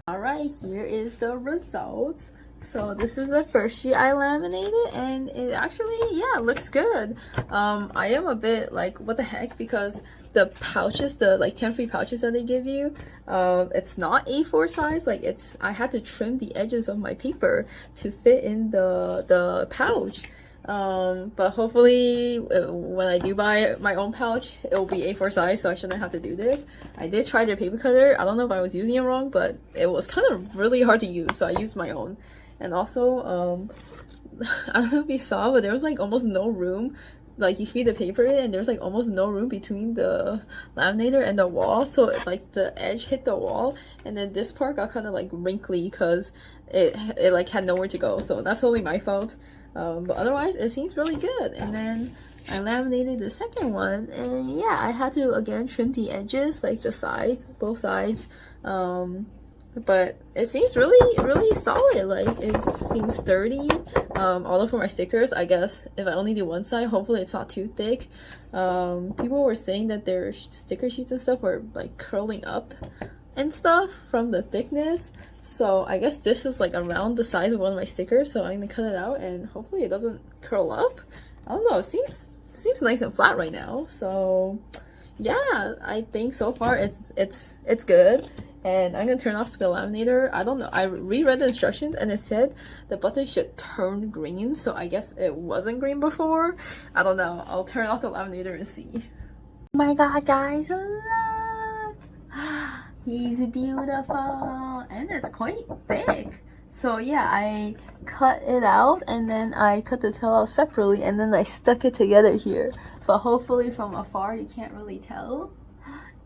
Alright, here is the result. So this is the first sheet I laminated, and it actually, yeah, looks good. I am a bit like, what the heck, because the pouches, the like 10 free pouches that they give you, it's not A4 size. Like I had to trim the edges of my paper to fit in the pouch. But hopefully when I do buy my own pouch, it will be A4 size, so I shouldn't have to do this. I did try their paper cutter. I don't know if I was using it wrong, but it was kind of really hard to use, so I used my own. And also, I don't know if you saw, but there was like almost no room. Like you feed the paper in, and there's like almost no room between the laminator and the wall, so like the edge hit the wall, and then this part got kind of like wrinkly because it like had nowhere to go. So that's totally my fault. But otherwise it seems really good. And then I laminated the second one, and yeah, I had to again trim the edges, like the sides, both sides. But it seems really solid. Like it seems sturdy. Although for my stickers, I guess if I only do one side, hopefully it's not too thick. People were saying that their sticker sheets and stuff were like curling up, and stuff from the thickness. So I guess this is like around the size of one of my stickers, so I'm gonna cut it out and hopefully it doesn't curl up. I don't know, it seems nice and flat right now. So yeah, I think so far it's good. And I'm gonna turn off the laminator. I don't know, I reread the instructions and it said the button should turn green, so I guess it wasn't green before. I don't know, I'll turn off the laminator and see. Oh my god, guys, look! He's beautiful and it's quite thick. So yeah, I cut it out and then I cut the tail out separately and then I stuck it together here. But hopefully from afar you can't really tell.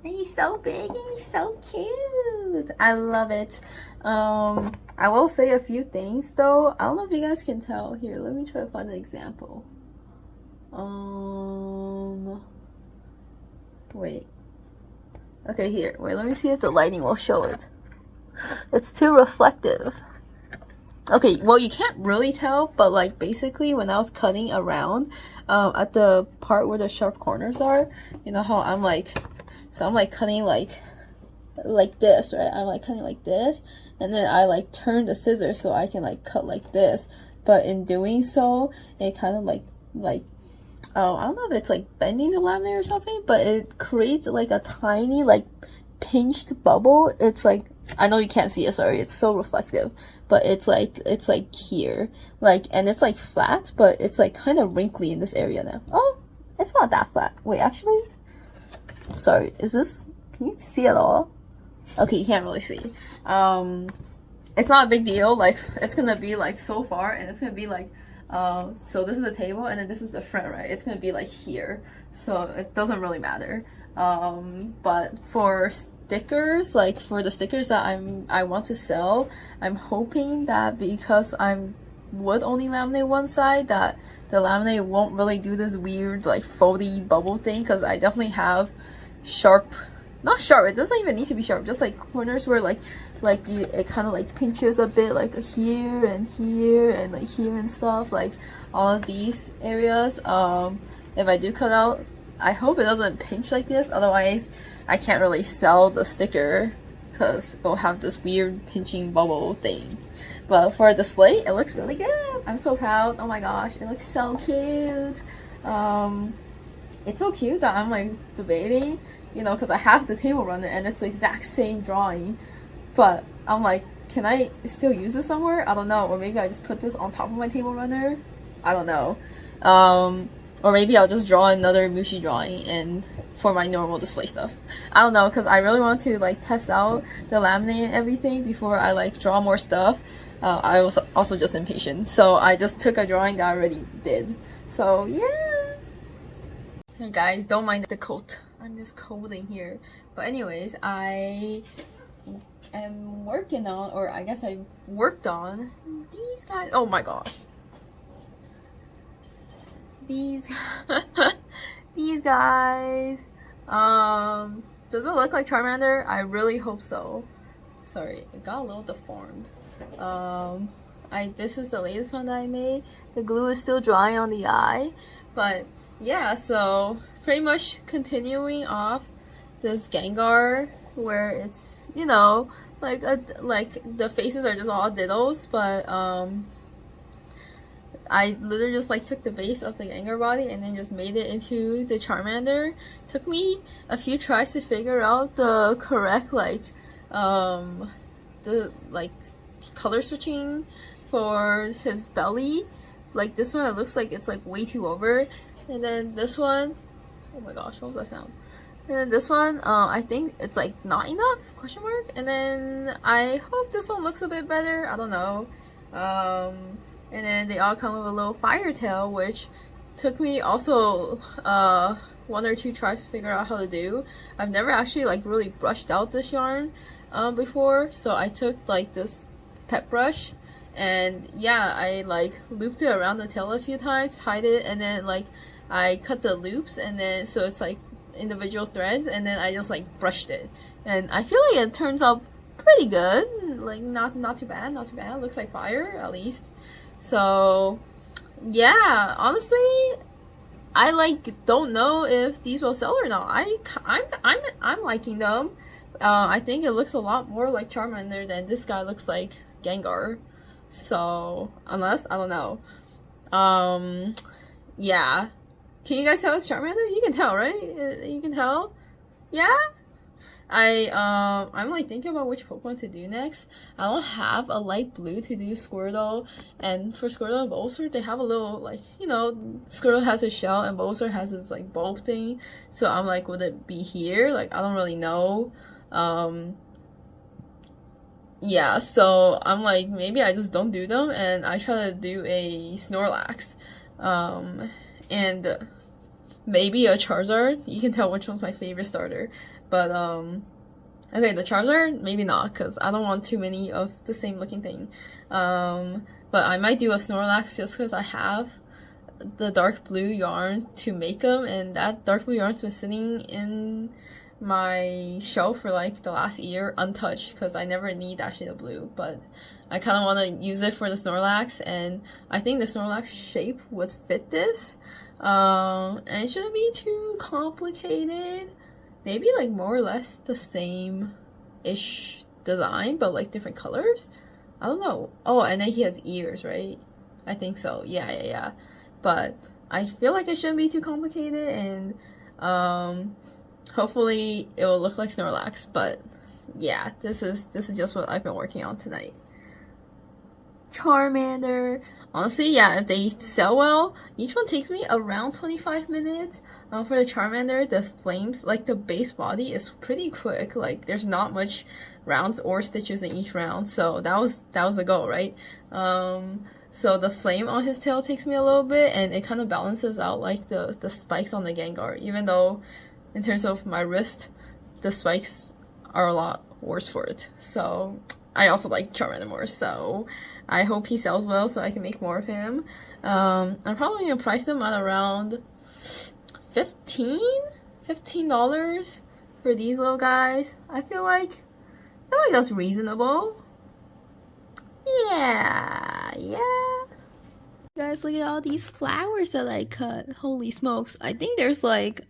He's so big and he's so cute. I love it. I will say a few things though. I don't know if you guys can tell. Here, let me try to find an example. Wait. Okay, here. Wait, let me see if the lighting will show it. It's too reflective. Okay, well you can't really tell, but like basically when I was cutting around at the part where the sharp corners are, you know how I'm like, so I'm like cutting like this, right? I'm like cutting like this, and then I like turn the scissors so I can like cut like this. But in doing so, it kind of like I don't know if it's like bending the laminate or something, but it creates like a tiny like pinched bubble. It's like, I know you can't see it, sorry, it's so reflective, but it's like here, like, and it's like flat, but it's like kind of wrinkly in this area now. Oh, it's not that flat. Wait, actually, sorry, is this, can you see it all? Okay, you can't really see. It's not a big deal. Like, it's gonna be like so far, and it's gonna be like so this is the table and then this is the front, right? It's gonna be like here, so it doesn't really matter. But for stickers, like for the stickers that I want to sell, I'm hoping that because would only laminate one side, that the laminate won't really do this weird like foldy bubble thing, because I definitely have not sharp, it doesn't even need to be sharp, just like corners where it kind of like pinches a bit, like here and here and like here and stuff, like all of these areas. If I do cut out, I hope it doesn't pinch like this, otherwise I can't really sell the sticker because it'll have this weird pinching bubble thing. But for a display, it looks really good. I'm so proud. Oh my gosh, it looks so cute. It's so cute that I'm like debating, you know, because I have the table runner and it's the exact same drawing, but I'm like, can I still use this somewhere? I don't know. Or maybe I just put this on top of my table runner. I don't know. Or maybe I'll just draw another Mushi drawing and for my normal display stuff. I don't know, because I really want to like test out the laminate and everything before I like draw more stuff. I was also just impatient, so I just took a drawing that I already did. So yeah. Hey guys, don't mind the coat. I'm just colding here. But anyways, I am working on, or I guess I worked on these guys. Oh my gosh. These these guys. Does it look like Charmander? I really hope so. Sorry, it got a little deformed. This is the latest one that I made. The glue is still drying on the eye, but yeah, so pretty much continuing off this Gengar where it's, you know, like the faces are just all diddles, but I literally just like took the base of the Gengar body and then just made it into the Charmander. Took me a few tries to figure out the correct the color switching for his belly. Like this one, it looks like it's like way too over, and then this one, oh my gosh, what was that sound? And then this one, I think it's like not enough, question mark. And then I hope this one looks a bit better, I don't know. And then they all come with a little fire tail, which took me also one or two tries to figure out how to do. I've never actually like really brushed out this yarn before, so I took like this pet brush and yeah, I like looped it around the tail a few times, tied it, and then like I cut the loops, and then so it's like individual threads, and then I just like brushed it, and I feel like it turns out pretty good, like not too bad, not too bad. It looks like fire at least. So yeah, honestly, I like don't know if these will sell or not. I'm liking them, I think it looks a lot more like Charmander than this guy looks like Gengar. So, unless, I don't know. Yeah. Can you guys tell it's Charmander? You can tell, right? You can tell? Yeah? I'm like thinking about which Pokemon to do next. I don't have a light blue to do Squirtle, and for Squirtle and Bulbasaur, they have a little like, you know, Squirtle has a shell and Bulbasaur has this like bulb thing. So I'm like, would it be here? Like I don't really know. Yeah, so I'm like, maybe I just don't do them and I try to do a Snorlax. And maybe a Charizard. You can tell which one's my favorite starter. But, okay, the Charizard, maybe not, because I don't want too many of the same looking thing. But I might do a Snorlax just because I have the dark blue yarn to make them, and that dark blue yarn's been sitting in my shelf for like the last year untouched because I never need that shade of blue, but I kind of want to use it for the Snorlax, and I think the Snorlax shape would fit this, and it shouldn't be too complicated. Maybe like more or less the same-ish design, but like different colors. I don't know. Oh, and then he has ears, right? I think so. Yeah. But I feel like it shouldn't be too complicated, and hopefully it will look like Snorlax. But yeah, this is just what I've been working on tonight. Charmander. Honestly, yeah, if they sell well, each one takes me around 25 minutes. For the Charmander, the flames, like the base body is pretty quick. Like there's not much rounds or stitches in each round, so that was the goal, right? So the flame on his tail takes me a little bit, and it kind of balances out like the spikes on the Gengar. Even though, in terms of my wrist, the spikes are a lot worse for it. So I also like Charmander more. So I hope he sells well so I can make more of him. I'm probably gonna price them at around $15 for these little guys. I feel like that's reasonable. Yeah. Guys, look at all these flowers that I cut. Holy smokes. I think there's like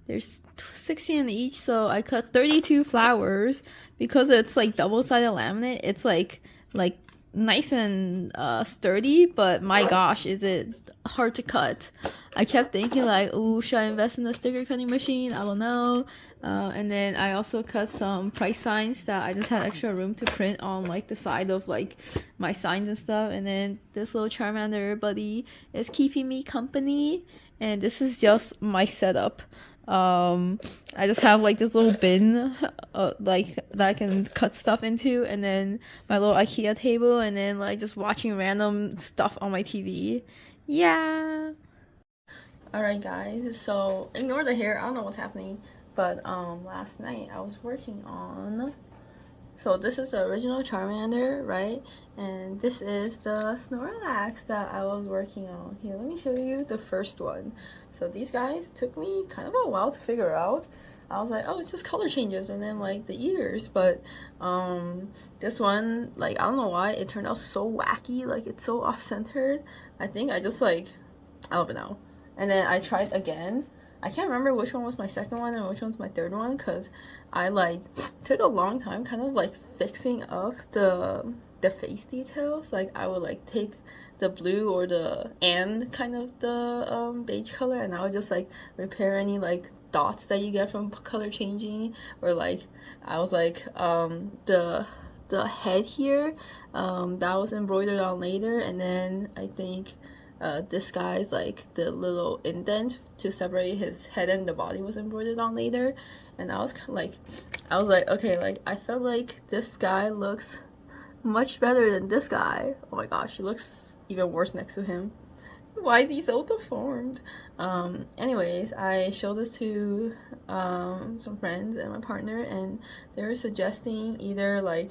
there's 16 in each, so I cut 32 flowers because it's like double-sided laminate. It's like nice and sturdy, but my gosh, is it hard to cut. I kept thinking like, ooh, should I invest in a sticker cutting machine? I don't know. And then I also cut some price signs that I just had extra room to print on like the side of like my signs and stuff. And then this little Charmander buddy is keeping me company, and this is just my setup. I just have like this little bin like that I can cut stuff into, and then my little IKEA table, and then like just watching random stuff on my TV. Yeah. Alright guys, so ignore the hair, I don't know what's happening, but last night I was working on, so this is the original Charmander, right? And this is the Snorlax that I was working on. Here, let me show you the first one. So these guys took me kind of a while to figure out. I was like, oh, it's just color changes and then like the ears, but this one, like, I don't know why it turned out so wacky, like it's so off-centered. I think I just like, I don't know. And then I tried again. I can't remember which one was my second one and which one's my third one, because I like took a long time kind of like fixing up the face details. Like I would like take the blue or the kind of the beige color, and I would just like repair any like dots that you get from color changing, or like I was like the head here that was embroidered on later, and then I think this guy's like the little indent to separate his head and the body was embroidered on later. And I was kind of like, okay, like I felt like this guy looks much better than this guy. Oh my gosh, he looks even worse next to him. Why is he so deformed? Anyways, I showed this to some friends and my partner, and they were suggesting either like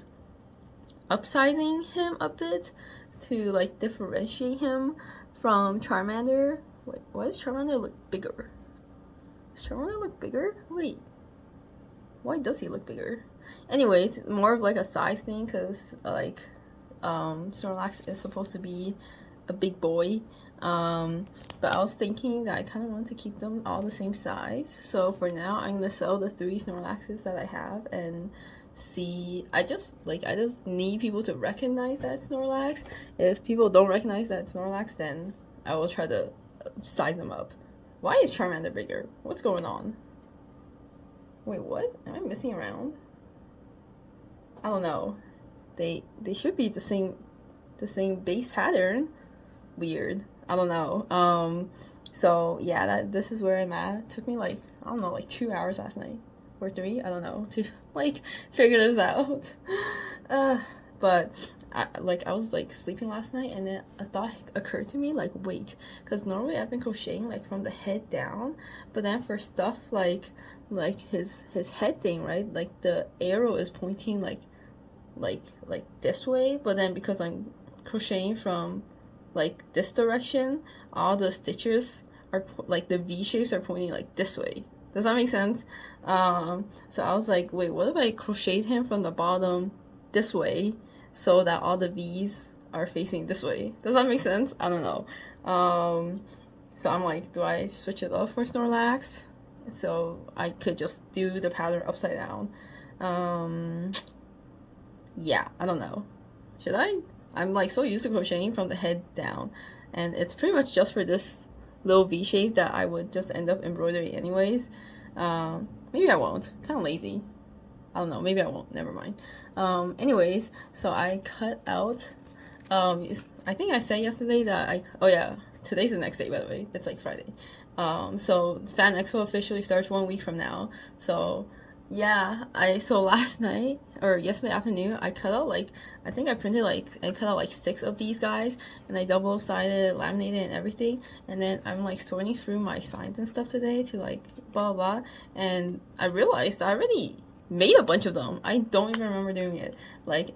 upsizing him a bit to like differentiate him from Charmander. Wait, why does Charmander look bigger? Does Charmander look bigger? Wait, why does he look bigger? Anyways, more of like a size thing, because like Snorlax is supposed to be a big boy, But I was thinking that I kind of want to keep them all the same size. So for now, I'm gonna sell the 3 Snorlaxes that I have and see. I just need people to recognize that Snorlax. If people don't recognize that Snorlax, then I will try to size them up. Why is Charmander bigger? What's going on? Wait, what? Am I messing around? I don't know. They should be the same base pattern. Weird. I don't know. So yeah, this is where I'm at. It took me like, I don't know, like 2 hours last night or 3, I don't know, to like figure this out. But I was like sleeping last night, and then a thought occurred to me, like, wait, because normally I've been crocheting like from the head down, but then for stuff like his head thing, right, like the arrow is pointing like this way, but then because I'm crocheting from like this direction, all the stitches are like the V shapes are pointing like this way. Does that make sense? So I was like, wait, what if I crocheted him from the bottom this way so that all the V's are facing this way? Does that make sense? I don't know. So I'm like, do I switch it up for Snorlax? So I could just do the pattern upside down. Yeah, I don't know. Should I? I'm like so used to crocheting from the head down, and it's pretty much just for this little V shape that I would just end up embroidering anyways. Maybe I won't. Kind of lazy. I don't know. Maybe I won't. Never mind. Anyways, so I cut out. I think I said yesterday that oh yeah, today's the next day, by the way. It's like Friday. So Fan Expo officially starts 1 week from now. So yeah, so last night or yesterday afternoon, I cut out like, I think I cut out like 6 of these guys, and I double-sided, laminated, and everything. And then I'm like sorting through my signs and stuff today to like blah blah, and I realized I already made a bunch of them. I don't even remember doing it. Like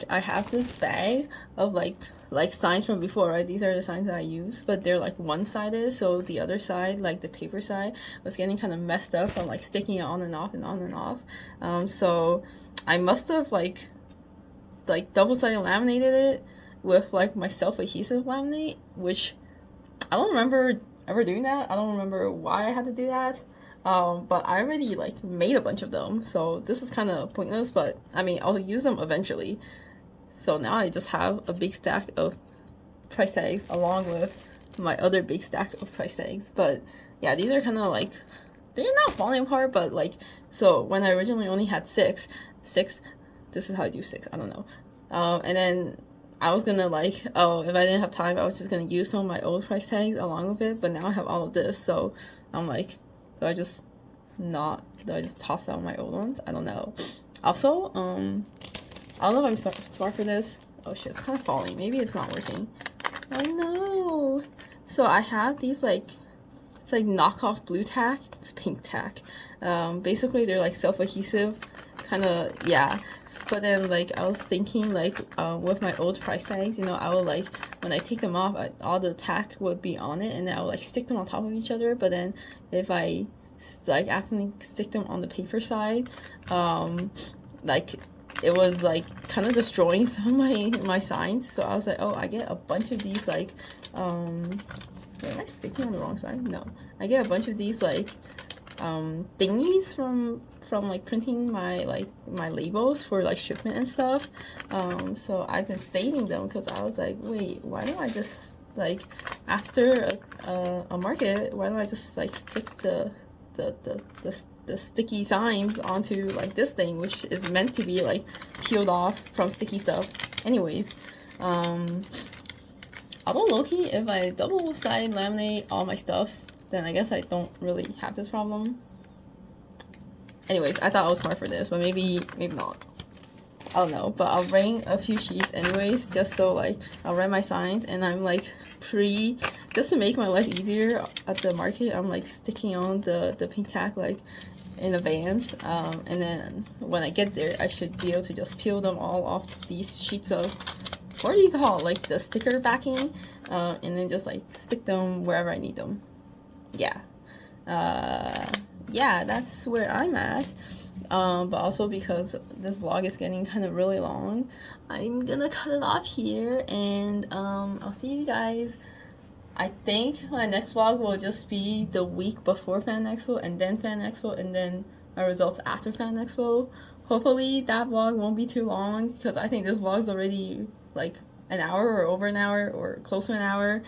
I have this bag of like signs from before, right? These are the signs that I use, but they're like one-sided, so the other side, like the paper side, was getting kind of messed up from like sticking it on and off and on and off. So I must have like double-sided laminated it with like my self-adhesive laminate, which I don't remember ever doing that. I don't remember why I had to do that. But I already like made a bunch of them, so this is kind of pointless, but I mean, I'll use them eventually. So now I just have a big stack of price tags along with my other big stack of price tags. But yeah, these are kind of like, they're not falling apart, but like, so when I originally only had six, this is how I do 6, I don't know. And then I was gonna like, oh, if I didn't have time, I was just gonna use some of my old price tags along with it, but now I have all of this, so I'm like, do I just toss out my old ones? I don't know. Also, I don't know if I'm smart for this. Oh shit, it's kind of falling. Maybe it's not working. Oh no. So I have these like, it's like knockoff blue tack. It's pink tack. Basically they're like self-adhesive, kind of, yeah. But then like I was thinking like with my old price tags, you know, I would like, when I take them off, all the tack would be on it, and then I would like stick them on top of each other. But then if I like accidentally stick them on the paper side, like it was like kind of destroying some of my signs. So I was like, oh, I get a bunch of these like wait, am I sticking on the wrong side? No, I get a bunch of these like thingies from like printing my labels for like shipment and stuff. So I've been saving them because I was like, wait, why don't I just like, after a market, why don't I just like stick the sticky signs onto like this thing, which is meant to be like peeled off from sticky stuff anyways. Although low-key, if I double-sided laminate all my stuff, then I guess I don't really have this problem. Anyways, I thought I was smart for this, but maybe not. I don't know, but I'll bring a few sheets anyways, just so like I'll write my signs, and I'm like just to make my life easier at the market, I'm like sticking on the pink tack like in advance, and then when I get there, I should be able to just peel them all off these sheets of, what do you call it, like the sticker backing, and then just like stick them wherever I need them. Yeah, yeah, that's where I'm at. but also because this vlog is getting kind of really long, I'm gonna cut it off here, and I'll see you guys. I think my next vlog will just be the week before Fan Expo, and then Fan Expo, and then my results after Fan Expo. Hopefully that vlog won't be too long, because I think this vlog's already like an hour or over an hour or close to an hour.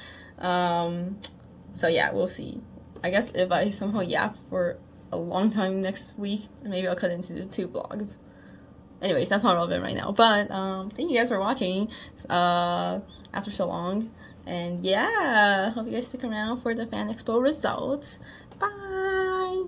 So yeah, we'll see. I guess if I somehow yap for a long time next week, maybe I'll cut into 2 vlogs. Anyways, that's not relevant right now. But thank you guys for watching after so long. And yeah, hope you guys stick around for the Fan Expo results. Bye!